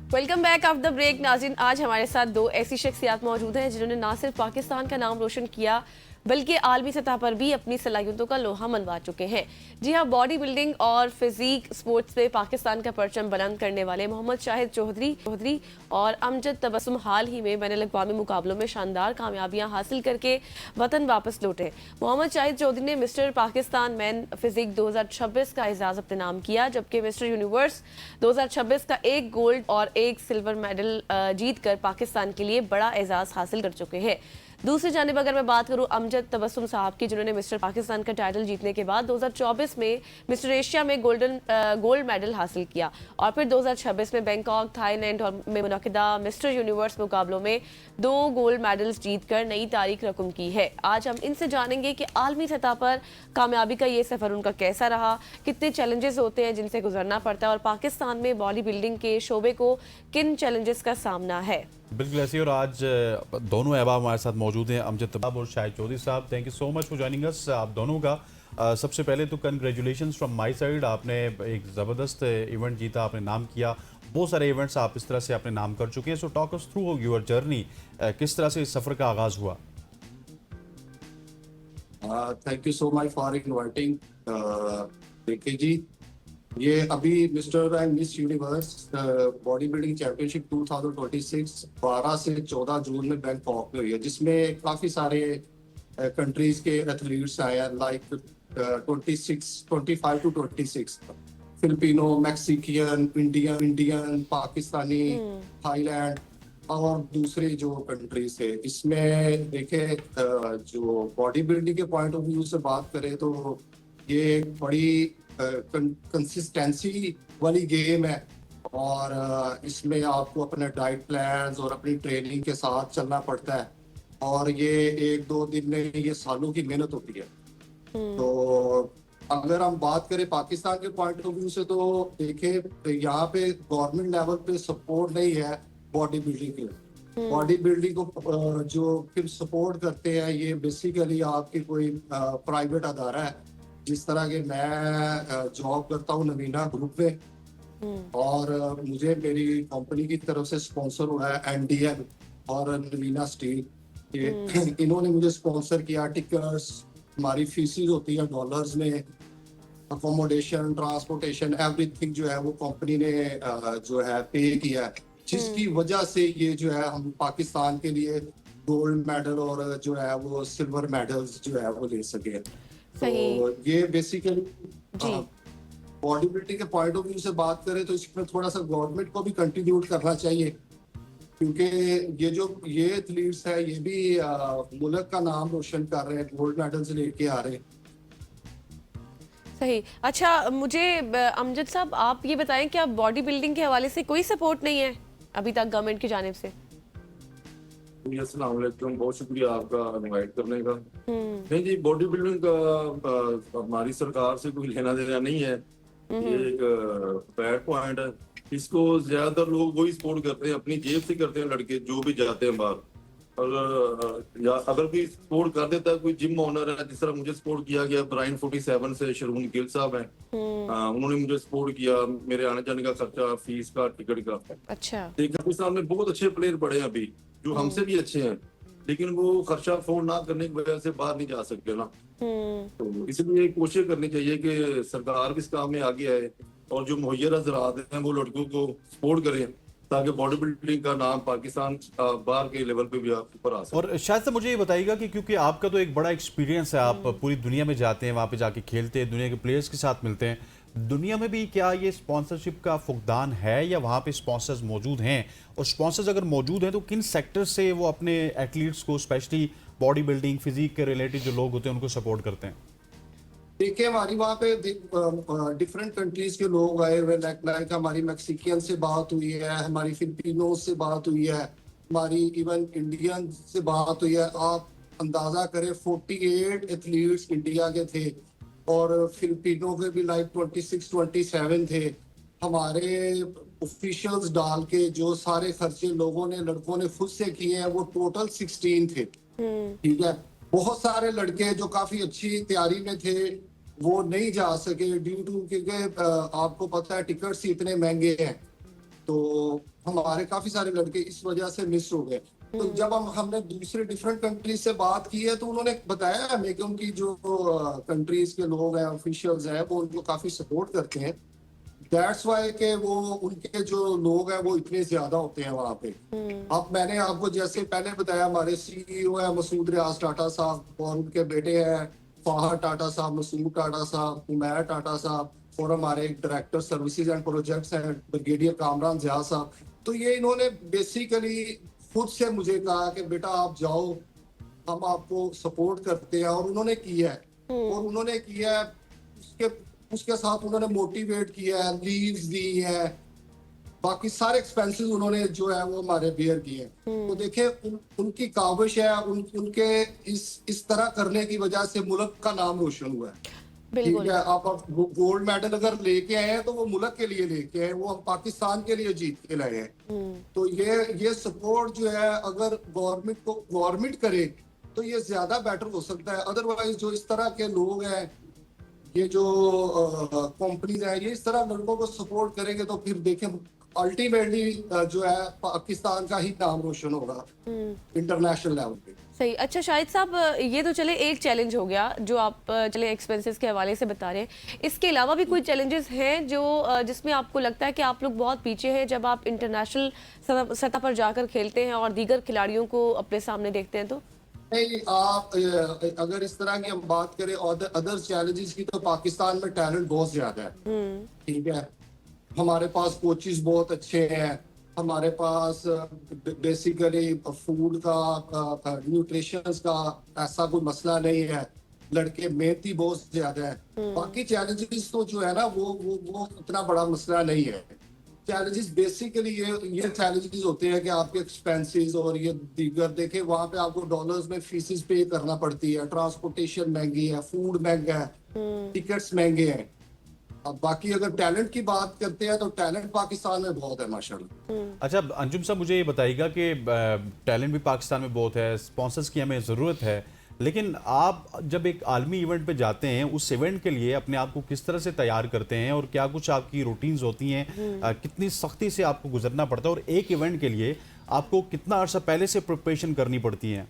Welcome back after the break. नाज़रीन, आज हमारे साथ दो ऐसी शख्सियात मौजूद हैं जिन्होंने ना सिर्फ पाकिस्तान का नाम रोशन किया बल्कि आलमी सतह पर भी अपनी सलाहियतों का लोहा मनवा चुके हैं। जी हाँ, बॉडी बिल्डिंग और फिजिक स्पोर्ट्स में पाकिस्तान का परचम बुलंद करने वाले मोहम्मद शाहिद चौधरी और अमजद तबस्सुम हाल ही में बैनुल अक़वामी मुकाबलों में शानदार कामयाबियां हासिल करके वतन वापस लौटे। मोहम्मद शाहिद चौधरी ने मिस्टर पाकिस्तान मैन फिजिक 2026 का एजाज अपने नाम किया, जबकि मिस्टर यूनिवर्स 2026 का एक गोल्ड और एक सिल्वर मेडल जीतकर पाकिस्तान के लिए बड़ा एजाज हासिल कर चुके हैं। दूसरी जानिब अगर मैं बात करूं अमजद तबस्सुम साहब की, जिन्होंने मिस्टर पाकिस्तान का टाइटल जीतने के बाद 2024 में मिस्टर एशिया में गोल्ड मेडल हासिल किया और फिर 2026 में बैंकॉक थाईलैंड में मुनक़िदा मिस्टर यूनिवर्स मुकाबलों में 2 गोल्ड मेडल्स जीतकर नई तारीख रकम की है। आज हम इनसे जानेंगे कि आलमी सतह पर कामयाबी का ये सफर उनका कैसा रहा, कितने चैलेंजेस होते हैं जिनसे गुजरना पड़ता है और पाकिस्तान में बॉडी बिल्डिंग के शोबे को किन चैलेंजेस का सामना है। बिल्कुल ऐसे। और आज दोनों अहबाब हमारे साथ मौजूद हैं, अमजद तबाब और शाहिद चौधरी साहब। Thank you so much for joining us आप दोनों का। सबसे पहले तो कंग्रेचुलेशंस फ्रॉम माय साइड। आपने एक ज़बरदस्त इवेंट जीता, आपने नाम किया, बहुत सारे इवेंट्स आप इस तरह से अपने नाम कर चुके हैं। So talk us through your journey, किस तरह से इस सफ़र का आगाज़ हुआ? Thank you so much for inviting देखिए जी, ये अभी mister and miss universe body building championship 2026 12 से 14 जून में बैंकॉक में हुई है, जिसमें काफी सारे कंट्रीज के एथलीट्स आए हैं, like 25 to 26 Filipino, Mexican, Indian, Pakistani, Thailand और दूसरे जो कंट्रीज थे। इसमें देखे जो बॉडी बिल्डिंग के पॉइंट ऑफ व्यू से बात करें तो ये एक बड़ी कंसिस्टेंसी वाली गेम है और इसमें आपको अपने डाइट प्लान्स और अपनी ट्रेनिंग के साथ चलना पड़ता है और ये 1-2 दिन में ये सालों की मेहनत होती है। तो अगर हम बात करें पाकिस्तान के पॉइंट ऑफ व्यू से तो देखें यहाँ पे गवर्नमेंट लेवल पे सपोर्ट नहीं है बॉडी बिल्डिंग के लिए। बॉडी बिल्डिंग को जो फिर सपोर्ट करते हैं ये बेसिकली आपकी कोई प्राइवेट अदारा है, जिस तरह के मैं जॉब करता हूँ नवीना ग्रुप में और मुझे मेरी कंपनी की तरफ से स्पॉन्सर हुआ है एनडीएल और नवीना स्टील। इन्होंने मुझे स्पॉन्सर किया। टिकट्स, हमारी फीसिस होती है डॉलर्स में, अकोमोडेशन, ट्रांसपोर्टेशन, एवरीथिंग जो है वो कंपनी ने जो है पे किया है, जिसकी वजह से ये जो है हम पाकिस्तान के लिए गोल्ड मेडल और जो है वो सिल्वर मेडल्स जो है वो ले सके। तो ये बेसिकली बॉडी बिल्डिंग के पॉइंट ऑफ व्यू से बात करें तो इसमें थोड़ा सा गवर्नमेंट को भी कंट्रीब्यूट करना चाहिए, क्योंकि ये एथलीट्स है ये भी मुल्क का नाम रोशन कर रहे हैं, गोल्ड मेडल्स लेके आ रहे हैं। सही। अच्छा, मुझे अमजद साहब आप ये बताएं कि आप बॉडी बिल्डिंग के हवाले से कोई सपोर्ट नहीं है अभी तक गवर्नमेंट की जानिब से? अस्सलाम वालेकुम, बहुत शुक्रिया आपका इनवाइट करने का। नहीं जी, बॉडी बिल्डिंग का हमारी सरकार से कोई लेना देना नहीं है, ये एक बैड पॉइंट है। इसको ज्यादातर लोग वही सपोर्ट करते हैं, अपनी जेब से करते हैं लड़के जो भी जाते हैं बाहर। अगर कोई सपोर्ट कर देता है, कोई जिम ओनर है, जिस तरह मुझे सपोर्ट किया गया ब्राइन 47 से शरून गिल साहब हैं, उन्होंने मुझे सपोर्ट किया, मेरे आने जाने का खर्चा, फीस का, टिकट का। अच्छा। पाकिस्तान में बहुत अच्छे प्लेयर पड़े हैं अभी जो हमसे भी अच्छे हैं, लेकिन वो खर्चा अफोर्ड ना करने की वजह से बाहर नहीं जा सकते ना। तो इसलिए कोशिश करनी चाहिए कि सरकार भी इस काम में आगे आए और जो मुहैया ज़राअत हैं वो लड़कों को सपोर्ट करें, ताकि बॉडी बिल्डिंग का नाम पाकिस्तान बाहर के लेवल पे भी ऊपर आ सके। और शायद से मुझे ये बताइएगा कि क्योंकि आपका तो एक बड़ा एक्सपीरियंस है, आप पूरी दुनिया में जाते हैं, वहाँ पे जाके खेलते हैं, दुनिया के प्लेयर्स के साथ मिलते हैं, दुनिया में भी क्या ये स्पॉन्सरशिप का फुकदान है या वहाँ पे स्पॉन्सर्स मौजूद हैं? और स्पॉन्सर्स अगर मौजूद हैं तो किन सेक्टर से वो अपने एथलीट्स को, स्पेशली बॉडी बिल्डिंग फिजिक के रिलेटेड जो लोग होते हैं उनको सपोर्ट करते हैं? देखिए, हमारी वहाँ पे डिफरेंट कंट्रीज के लोग आए हुए, लाइक हमारी मैक्सिकन से बात हुई है, हमारी फिलिपिनो से बात हुई है, हमारी इवन इंडियन से बात हुई है। आप अंदाजा करें 48 एथलीट्स इंडिया के थे और फिलिपिनो के भी लाइक 26-27 थे। हमारे ऑफिशियल्स डाल के जो सारे खर्चे लोगों ने, लड़कों ने खुद से किए हैं, वो टोटल 16 थे। ठीक है, बहुत सारे लड़के जो काफी अच्छी तैयारी में थे वो नहीं जा सके ड्यू टू, क्योंकि आपको पता है टिकट्स इतने महंगे हैं। तो हमारे काफी सारे लड़के इस वजह से मिस हो गए। तो जब हमने दूसरे डिफरेंट कंट्रीज से बात की है तो उन्होंने बताया हमें कि उनकी जो कंट्रीज के लोग हैं, ऑफिशियल्स हैं, वो उनको काफी सपोर्ट करते हैं। दैट्स वाई के वो उनके जो लोग हैं वो इतने ज्यादा होते हैं वहां पे। अब मैंने आपको जैसे पहले बताया, हमारे सीईओ है मसूद रियाज टाटा साहब और उनके बेटे हैं फाहद टाटा साहब, मसूद टाटा साहब, उमैर टाटा साहब, और हमारे डायरेक्टर सर्विसेज एंड प्रोजेक्ट्स हैं ब्रिगेडियर कामरान जिया साहब। तो ये इन्होंने बेसिकली खुद से मुझे कहा कि बेटा आप जाओ, हम आपको सपोर्ट करते हैं, और उन्होंने किया है। और उन्होंने किया है, उसके उसके साथ उन्होंने मोटिवेट किया है, लीव्स दी है, बाकी सारे एक्सपेंसेस उन्होंने जो है वो हमारे बेयर किए हैं। तो देखिए उनकी काविश है, उनके इस तरह करने की वजह से मुल्क का नाम रोशन हुआ है। ठीक बिल्कुल। है, आप गोल्ड मेडल अगर लेके आए हैं तो वो मुल्क के लिए लेके आए, वो हम पाकिस्तान के लिए जीत के लाए हैं। तो ये सपोर्ट जो है अगर गवर्नमेंट करे तो ये ज्यादा बेटर हो सकता है। अदरवाइज जो इस तरह के लोग हैं, ये जो कंपनीज है, ये इस तरह लड़कों को सपोर्ट करेंगे तो फिर देखें अल्टीमेटली जो है पाकिस्तान का ही नाम रोशन होगा इंटरनेशनल लेवल पे। सही। अच्छा शाहिद साहब, ये तो चले एक चैलेंज हो गया जो आप चले एक्सपेंसेस के हवाले से बता रहे हैं। इसके अलावा भी कोई चैलेंजेस हैं जो जिसमें आपको लगता है कि आप लोग बहुत पीछे हैं जब आप इंटरनेशनल सतह पर जाकर खेलते हैं और दीगर खिलाड़ियों को अपने सामने देखते हैं? तो नहीं, आप अगर इस तरह की हम बात करें अदर चैलेंजेस की, तो पाकिस्तान में टैलेंट बहुत ज्यादा है। ठीक है, हमारे पास कोचेस बहुत अच्छे हैं, हमारे पास बेसिकली फूड का न्यूट्रिशन का ऐसा कोई मसला नहीं है, लड़के मेहनती बहुत ज्यादा है। बाकी चैलेंजेस तो जो है ना वो इतना बड़ा मसला नहीं है। चैलेंजेस बेसिकली ये चैलेंजेस होते हैं कि आपके एक्सपेंसेस और ये दीगर, देखे वहां पे आपको डॉलर्स में फीसेस पे करना पड़ती है, ट्रांसपोर्टेशन महंगी है, फूड महंगा है, टिकट्स महंगे हैं। अब बाकी अगर टैलेंट की बात करते हैं तो टैलेंट पाकिस्तान में बहुत है माशाल्लाह। अच्छा अंजुम साहब, मुझे ये बताइएगा कि टैलेंट भी पाकिस्तान में बहुत है, स्पॉन्सर्स की हमें ज़रूरत है, लेकिन आप जब एक आलमी इवेंट पे जाते हैं, उस इवेंट के लिए अपने आप को किस तरह से तैयार करते हैं और क्या कुछ आपकी रूटीन्स होती हैं, कितनी सख्ती से आपको गुजरना पड़ता है, और एक इवेंट के लिए आपको कितना अर्सा पहले से प्रिपरेशन करनी पड़ती है?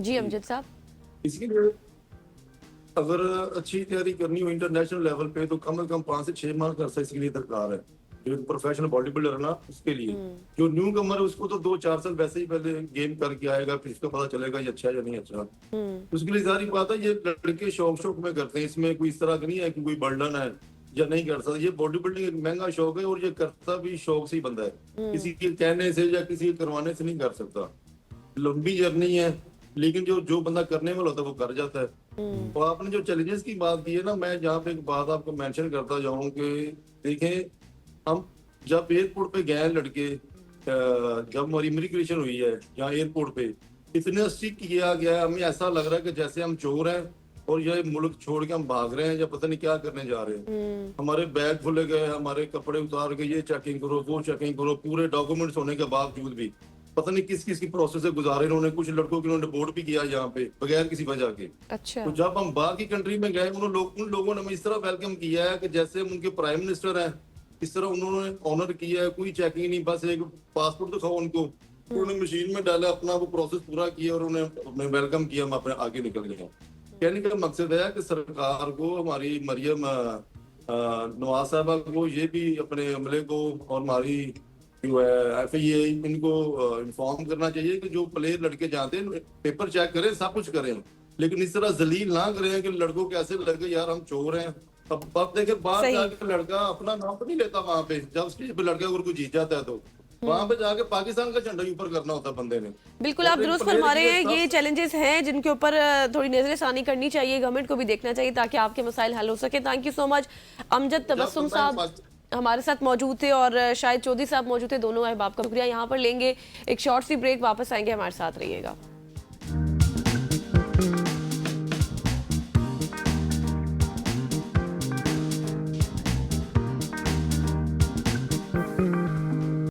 जी अमजद साहब। इसके लिए अगर अच्छी तैयारी करनी हो इंटरनेशनल लेवल पे तो कम से कम 5 से 6 माह का अर्सा इसके लिए दरकार है। जो प्रोफेशनल बॉडी बिल्डर है ना, उसके लिए जो न्यू कमर है उसको तो 2-4 साल वैसे ही पहले गेम करके आएगा, फिर इसका पता चलेगा ये अच्छा है या नहीं अच्छा। उसके लिए सारी बात है, ये लड़के शौक में करते हैं, इसमें कोई इस तरह का नहीं है कि कोई बर्डन है या नहीं कर सकता। ये बॉडी बिल्डिंग एक महंगा शौक है और ये करता भी शौक से ही बंदा है, किसी के कहने से या किसी के करवाने से नहीं कर सकता। लंबी जर्नी है, लेकिन जो बंदा करने वाला होता है वो कर जाता है। तो आपने जो चैलेंजेस की बात की है ना, मैं जहाँ पे एक बात आपको मेंशन करता जाऊं कि देखें, हम जब एयरपोर्ट पे गए लड़के, जब हमारी इमिग्रेशन हुई है यहाँ एयरपोर्ट पे, इतने स्ट्रिक्ट किया गया है, हमें ऐसा लग रहा है कि जैसे हम चोर हैं और ये मुल्क छोड़ के हम भाग रहे हैं या पता नहीं क्या करने जा रहे हैं। हमारे बैग खुले गए, हमारे कपड़े उतार के ये चेकिंग करो, वो चेकिंग करो, पूरे डॉक्यूमेंट्स होने के बावजूद भी पता नहीं किस किस की प्रोसेस से गुजारे इन्होंने। कुछ लड़कों की उन्होंने डिपोर्ट भी किया यहाँ पे बगैर किसी वजह के। अच्छा। तो जब हम बाहर की कंट्री में गए, उन लोगों ने हमें इस तरह वेलकम किया है कि जैसे हम उनके प्राइम मिनिस्टर हैं, इस तरह उन्होंने ऑनर किया है। कोई चेकिंग नहीं, बस एक पासपोर्ट दिखाओ उनको, उन्होंने मशीन में डाला, अपना वो प्रोसेस पूरा किया और उन्हें वेलकम किया, हम अपने आगे निकल गए। कहने का मकसद है कि सरकार को, हमारी मरियम नवाज साहबा को, ये भी अपने अमले को और हमारी जो है FIA, इनको इन्फॉर्म करना चाहिए कि जो प्लेयर लड़के जाते हैं पेपर चेक करें, सब कुछ करें, लेकिन इस तरह जलील ना करें कि लड़कों को ऐसे लगे यार हम चोर हैं। अब देखे बाहर जाके लड़का अपना नाम तो नहीं लेता वहां पे, जब स्टेज पे लड़का अगर कोई जीत जाता है तो वहां पे जाके पाकिस्तान का झंडा ऊपर करना होता है बंदे ने। बिल्कुल, आप दुरुस्त फरमा रहे हैं। ये चैलेंजेस हैं जिनके ऊपर थोड़ी नजरसानी करनी चाहिए, गवर्नमेंट को भी देखना चाहिए ताकि आपके मसाइल हल हो सके। Thank you so much. Amjad Tabassum साहब हमारे साथ मौजूद थे और शाहिद चौधरी साहब मौजूद थे, दोनों अहबाब का शुक्रिया। यहाँ पर लेंगे एक शॉर्ट सी ब्रेक, वापस आएंगे, हमारे साथ रहिएगा।